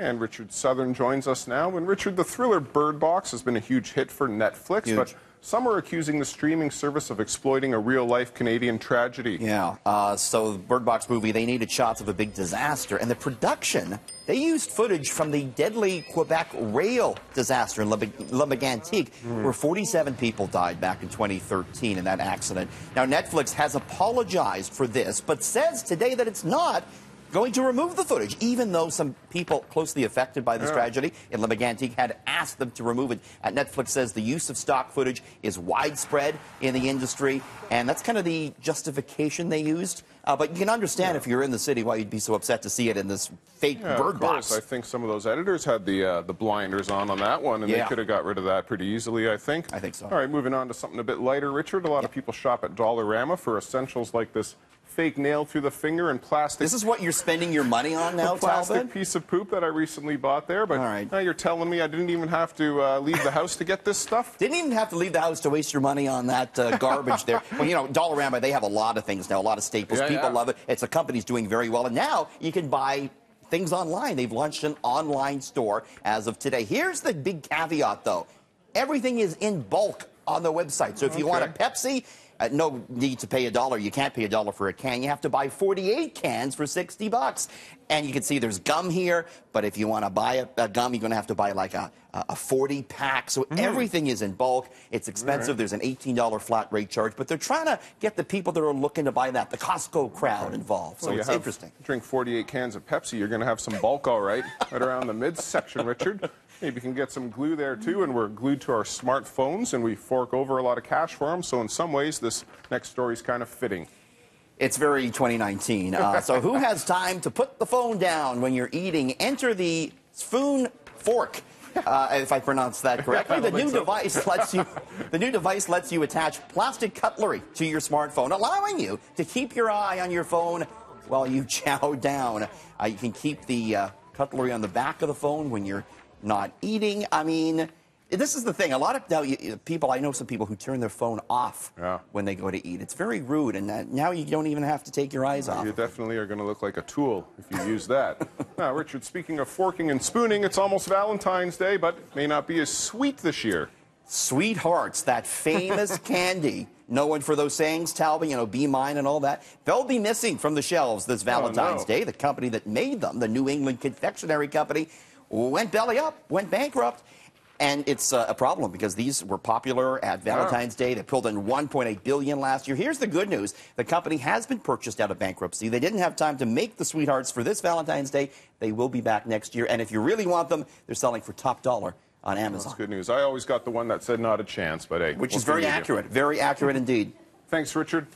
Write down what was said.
And Richard Southern joins us now. And Richard, the thriller Bird Box has been a huge hit for Netflix, but some are accusing the streaming service of exploiting a real-life Canadian tragedy. Yeah, so the Bird Box movie, they needed shots of a big disaster, and the production, they used footage from the deadly Quebec rail disaster in Lac Megantic, where 47 people died back in 2013 in that accident. Now, Netflix has apologized for this, but says today that it's not going to remove the footage, even though some people closely affected by this tragedy in Lac Megantic had asked them to remove it. Netflix says the use of stock footage is widespread in the industry, and that's kind of the justification they used. But you can understand if you're in the city why you'd be so upset to see it in this fake Bird Box. I think some of those editors had the blinders on that one, and they could have got rid of that pretty easily, I think. I think so. All right, moving on to something a bit lighter, Richard. A lot of people shop at Dollarama for essentials like this fake nail through the finger and plastic. This is what you're spending your money on now, plastic Talbot? Piece of poop that I recently bought there, but now you're telling me I didn't even have to leave the house to get this stuff? Didn't even have to leave the house to waste your money on that garbage there. Well, you know, Dollarama, they have a lot of things now, a lot of staples. People love it. It's a company's doing very well, and now you can buy things online. They've launched an online store as of today. Here's the big caveat, though. Everything is in bulk on the website. So if you want a Pepsi, no need to pay $1. You can't pay $1 for a can. You have to buy 48 cans for $60. And you can see there's gum here, but if you want to buy a gum, you're going to have to buy like a 40-pack. So everything is in bulk. It's expensive. There's an $18 flat rate charge, but they're trying to get the people that are looking to buy that, the Costco crowd involved. So it's interesting. Drink 48 cans of Pepsi, you're going to have some bulk, all right, right around the midsection, Richard. Maybe you can get some glue there, too, and we're glued to our smartphones, and we fork over a lot of cash for them. So in some ways, this next story is kind of fitting. It's very 2019. So who has time to put the phone down when you're eating? Enter the spoon fork. If I pronounce that correctly, the new device lets you attach plastic cutlery to your smartphone, allowing you to keep your eye on your phone while you chow down. You can keep the cutlery on the back of the phone when you're not eating. I mean, this is the thing. A lot of people, I know some people who turn their phone off when they go to eat. It's very rude, and now you don't even have to take your eyes off. You definitely are going to look like a tool if you use that. Now, Richard, speaking of forking and spooning, it's almost Valentine's Day, but it may not be as sweet this year. Sweethearts, that famous candy, known for those sayings, Talbot, you know, be mine and all that, they'll be missing from the shelves this Valentine's Day. The company that made them, the New England Confectionery Company, went belly up, went bankrupt. And it's a problem because these were popular at Valentine's Day. They pulled in $1.8 billion last year. Here's the good news. The company has been purchased out of bankruptcy. They didn't have time to make the Sweethearts for this Valentine's Day. They will be back next year. And if you really want them, they're selling for top dollar on Amazon. That's good news. I always got the one that said not a chance, but hey. Which is very accurate. Very accurate indeed. Thanks, Richard.